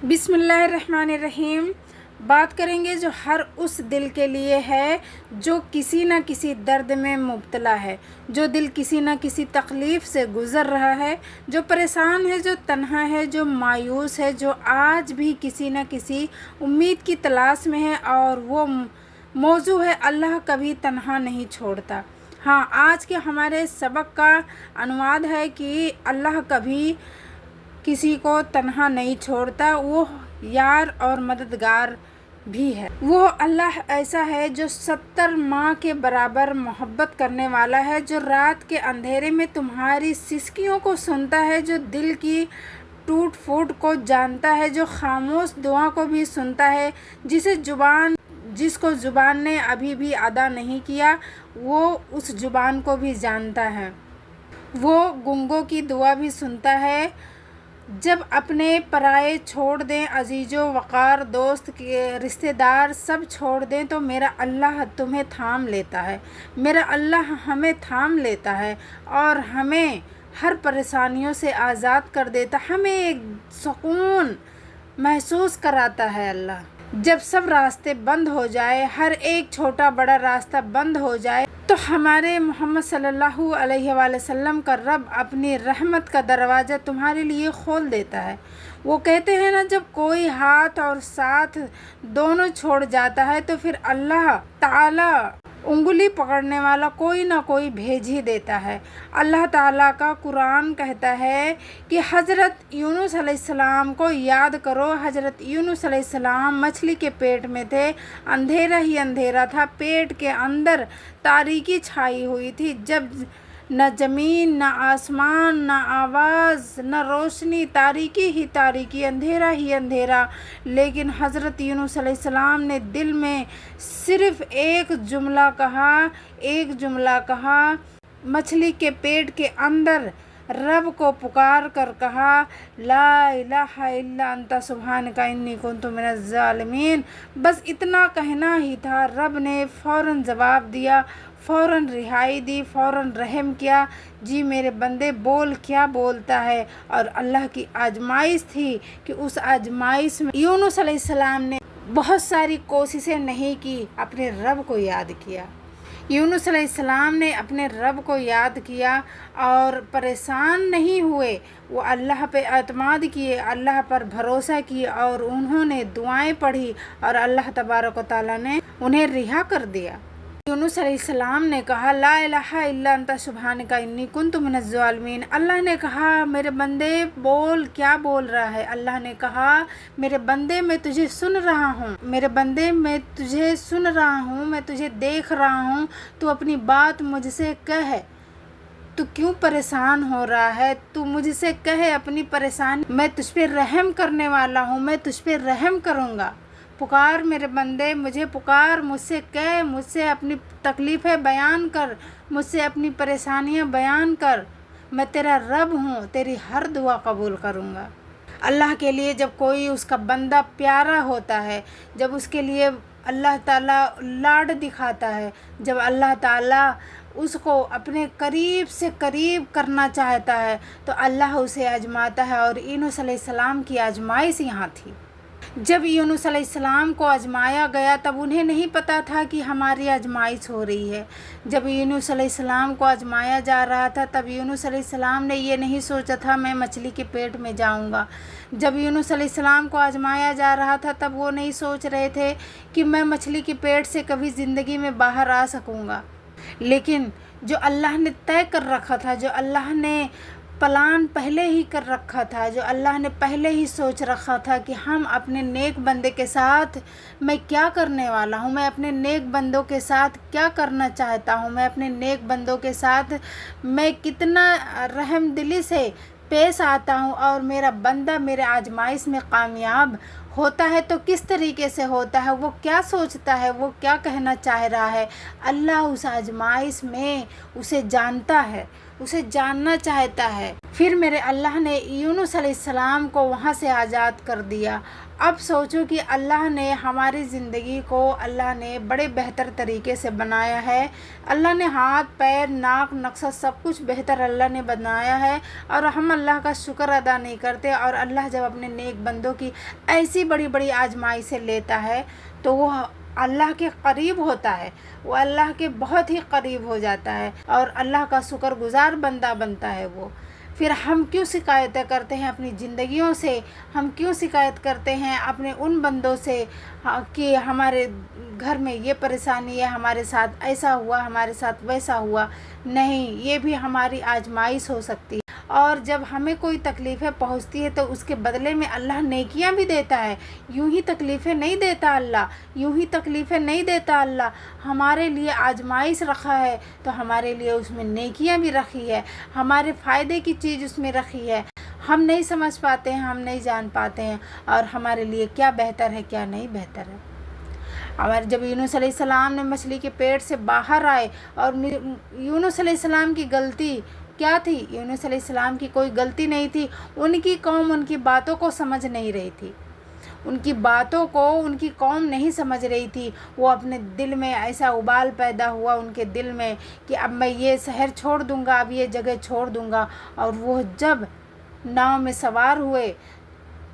बिस्मिल्लाहिर्रहमानिर्रहीम। बात करेंगे जो हर उस दिल के लिए है जो किसी न किसी दर्द में मुब्तला है, जो दिल किसी न किसी तकलीफ़ से गुज़र रहा है, जो परेशान है, जो तन्हा है, जो मायूस है, जो आज भी किसी न किसी उम्मीद की तलाश में है। और वो मौजू है अल्लाह कभी तन्हा नहीं छोड़ता। हाँ, आज के हमारे सबक का अनुवाद है कि अल्लाह कभी किसी को तन्हा नहीं छोड़ता, वो यार और मददगार भी है। वो अल्लाह ऐसा है जो 70 माँ के बराबर मोहब्बत करने वाला है, जो रात के अंधेरे में तुम्हारी सिसकियों को सुनता है, जो दिल की टूट फूट को जानता है, जो खामोश दुआ को भी सुनता है, जिसको ज़ुबान ने अभी भी अदा नहीं किया, वो उस ज़ुबान को भी जानता है। वो गूंगों की दुआ भी सुनता है। जब अपने पराए छोड़ दें, अजीज़ो वक़ार दोस्त के रिश्तेदार सब छोड़ दें, तो मेरा अल्लाह तुम्हें थाम लेता है, मेरा अल्लाह हमें थाम लेता है और हमें हर परेशानियों से आज़ाद कर देता, हमें एक सुकून महसूस कराता है अल्लाह। जब सब रास्ते बंद हो जाए, हर एक छोटा बड़ा रास्ता बंद हो जाए, तो हमारे मोहम्मद सल्लल्लाहु अलैहि वसल्लम का रब अपनी रहमत का दरवाज़ा तुम्हारे लिए खोल देता है। वो कहते हैं ना, जब कोई हाथ और साथ दोनों छोड़ जाता है तो फिर अल्लाह ताला उंगली पकड़ने वाला कोई ना कोई भेज ही देता है। अल्लाह ताला का कुरान कहता है कि हज़रत यूनुस अलैहिस्सलाम को याद करो। हज़रत यूनुस अलैहिस्सलाम मछली के पेट में थे, अंधेरा ही अंधेरा था, पेट के अंदर तारीकी छाई हुई थी। जब न ज़मीन, न आसमान, न आवाज़, न रोशनी, तारीकी ही तारीकी, अंधेरा ही अंधेरा। लेकिन हज़रत यूनुस अलैहिस्सलाम ने दिल में सिर्फ़ एक जुमला कहा, मछली के पेट के अंदर रब को पुकार कर कहा, ला इलाहा इल्ला अंता सुब्हानका इन्नी कुन्तु मिनज़ ज़ालिमीन। बस इतना कहना ही था। रब ने फ़ौरन जवाब दिया, फ़ौरन रिहाई दी, फ़ौरन रहम किया। जी मेरे बंदे, बोल, क्या बोलता है। और अल्लाह की आजमाइश थी कि उस आजमाइश में यूनुस अलैहिस्सलाम ने बहुत सारी कोशिशें नहीं की, अपने रब को याद किया। यूनुस अलैहिस्सलाम ने अपने रब को याद किया और परेशान नहीं हुए। वो अल्लाह पे एतमाद किए, अल्लाह पर भरोसा किए और उन्होंने दुआएं पढ़ी और अल्लाह तबारक व तआला ने उन्हें रिहा कर दिया। यूनुस अलैहिस्सलाम ने कहा, ला इलाहा इल्ला अंता सुब्हानका इन्नी कुन्तु मिनज़ ज़ालिमीन। अल्लाह ने कहा, मेरे बंदे बोल, क्या बोल रहा है। अल्लाह ने कहा, मेरे बंदे मैं तुझे सुन रहा हूँ, मेरे बंदे मैं तुझे सुन रहा हूँ, मैं तुझे देख रहा हूँ। तू अपनी बात मुझसे कह, तू क्यों परेशान हो रहा है, तू मुझसे कहे अपनी परेशानी, मैं तुझ पे रहम करने वाला हूँ, मैं तुझ पे रहम करूँगा। पुकार मेरे बंदे, मुझे पुकार, मुझसे कह, मुझसे अपनी तकलीफ़ें बयान कर, मुझसे अपनी परेशानियां बयान कर। मैं तेरा रब हूँ, तेरी हर दुआ कबूल करूँगा। अल्लाह के लिए जब कोई उसका बंदा प्यारा होता है, जब उसके लिए अल्लाह ताला लाड दिखाता है, जब अल्लाह ताला उसको अपने करीब से करीब करना चाहता है, तो अल्लाह उसे आजमाता है। और यूनुस अलैहिस्सलाम की आजमाइश यहाँ थी। जब यूनुस अलैहिस्सलाम को आजमाया गया, तब उन्हें नहीं पता था कि हमारी आजमाइश हो रही है। जब यूनुस अलैहिस्सलाम को आजमाया जा रहा था, तब यूनुस अलैहिस्सलाम ने ये नहीं सोचा था मैं मछली के पेट में जाऊंगा। जब यूनुस अलैहिस्सलाम को आजमाया जा रहा था, तब वो नहीं सोच रहे थे कि मैं मछली के पेट से कभी ज़िंदगी में बाहर आ सकूँगा। लेकिन जो अल्लाह ने तय कर रखा था, जो अल्लाह ने प्लान पहले ही कर रखा था, जो अल्लाह ने पहले ही सोच रखा था कि हम अपने नेक बंदे के साथ मैं क्या करने वाला हूँ, मैं अपने नेक बंदों के साथ क्या करना चाहता हूँ, मैं अपने नेक बंदों के साथ मैं कितना रहम दिली से पेश आता हूँ और मेरा बंदा मेरे आजमाइश में कामयाब होता है तो किस तरीके से होता है, वो क्या सोचता है, वो क्या कहना चाह रहा है। अल्लाह उस आजमाइश में उसे जानता है, उसे जानना चाहता है। फिर मेरे अल्लाह ने यूनुस अलैहिस्सलाम को वहाँ से आज़ाद कर दिया। अब सोचो कि अल्लाह ने हमारी ज़िंदगी को अल्लाह ने बड़े बेहतर तरीके से बनाया है। अल्लाह ने हाथ पैर नाक नक्शा सब कुछ बेहतर अल्लाह ने बनाया है, और हम अल्लाह का शुक्र अदा नहीं करते। और अल्लाह जब अपने नेक बंदों की ऐसी बड़ी बड़ी आजमाइशें लेता है तो वो अल्लाह के करीब होता है, वो अल्लाह के बहुत ही करीब हो जाता है और अल्लाह का शुक्रगुजार बंदा बनता है वो। फिर हम क्यों शिकायतें करते हैं अपनी ज़िंदगियों से, हम क्यों शिकायत करते हैं अपने उन बंदों से कि हमारे घर में ये परेशानी है, हमारे साथ ऐसा हुआ, हमारे साथ वैसा हुआ। नहीं, ये भी हमारी आजमाइश हो सकती है। और जब हमें कोई तकलीफ़ें पहुंचती है तो उसके बदले में अल्लाह नेकियां भी देता है। यूं ही तकलीफ़ें नहीं देता अल्लाह, यूं ही तकलीफ़ें नहीं देता अल्लाह। हमारे लिए आजमाइश रखा है तो हमारे लिए उसमें नेकियां भी रखी है, हमारे फ़ायदे की चीज़ उसमें रखी है। हम नहीं समझ पाते हैं, हम नहीं जान पाते हैं और हमारे लिए क्या बेहतर है क्या नहीं बेहतर है। हमारे जब यूनुस अलैहिस्सलाम ने मछली के पेट से बाहर आए, और यूनुस अलैहिस्सलाम की गलती क्या थी? यूनुस अलैहिस्सलाम की कोई गलती नहीं थी। उनकी कौम उनकी बातों को समझ नहीं रही थी, उनकी बातों को उनकी कौम नहीं समझ रही थी। वो अपने दिल में ऐसा उबाल पैदा हुआ उनके दिल में कि अब मैं ये शहर छोड़ दूंगा, अब ये जगह छोड़ दूंगा। और वो जब नाव में सवार हुए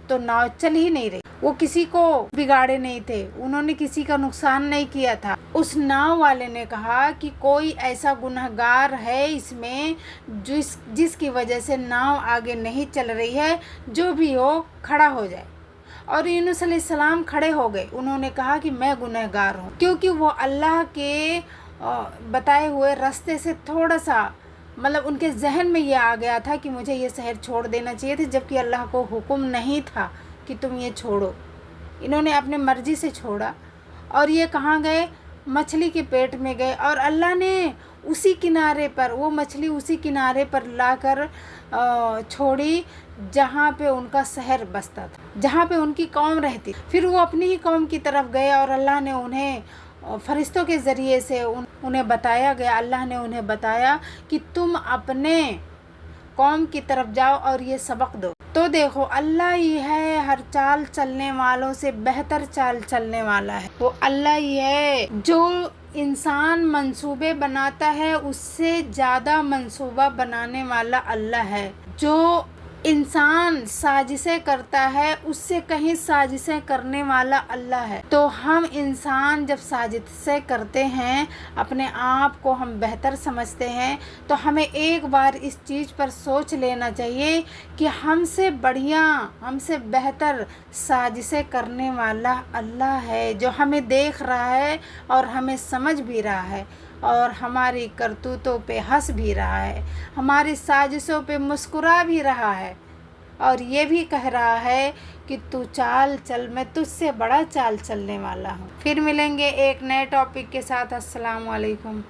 तो नाव चल ही नहीं रही। वो किसी को बिगाड़े नहीं थे, उन्होंने किसी का नुकसान नहीं किया था। उस नाव वाले ने कहा कि कोई ऐसा गुनहगार है इसमें जिसकी वजह से नाव आगे नहीं चल रही है, जो भी हो खड़ा हो जाए। और यूनुस अलैहिस्सलाम खड़े हो गए। उन्होंने कहा कि मैं गुनहगार हूँ, क्योंकि वो अल्लाह के बताए हुए रास्ते से थोड़ा सा मतलब उनके जहन में ये आ गया था कि मुझे ये शहर छोड़ देना चाहिए था, जबकि अल्लाह को हुक्म नहीं था कि तुम ये छोड़ो। इन्होंने अपने मर्ज़ी से छोड़ा और ये कहाँ गए? मछली के पेट में गए। और अल्लाह ने उसी किनारे पर वो मछली उसी किनारे पर लाकर छोड़ी जहाँ पे उनका शहर बसता था, जहाँ पे उनकी कौम रहती। फिर वो अपनी ही कौम की तरफ गए और अल्लाह ने उन्हें फरिश्तों के ज़रिए से उन्हें बताया गया, अल्लाह ने उन्हें बताया कि तुम अपने कौम की तरफ जाओ और ये सबक दो। तो देखो, अल्लाह ही है हर चाल चलने वालों से बेहतर चाल चलने वाला है। वो अल्लाह ही है जो इंसान मंसूबे बनाता है उससे ज़्यादा मंसूबा बनाने वाला अल्लाह है। जो इंसान साजिशें करता है उससे कहीं साजिशें करने वाला अल्लाह है। तो हम इंसान जब साजिशें करते हैं, अपने आप को हम बेहतर समझते हैं, तो हमें एक बार इस चीज़ पर सोच लेना चाहिए कि हमसे बढ़िया, हमसे बेहतर साजिशें करने वाला अल्लाह है, जो हमें देख रहा है और हमें समझ भी रहा है और हमारी करतूतों पे हंस भी रहा है, हमारी साजिशों पे मुस्कुरा भी रहा है और ये भी कह रहा है कि तू चाल चल, मैं तुझसे बड़ा चाल चलने वाला हूँ। फिर मिलेंगे एक नए टॉपिक के साथ। अस्सलाम वालेकुम।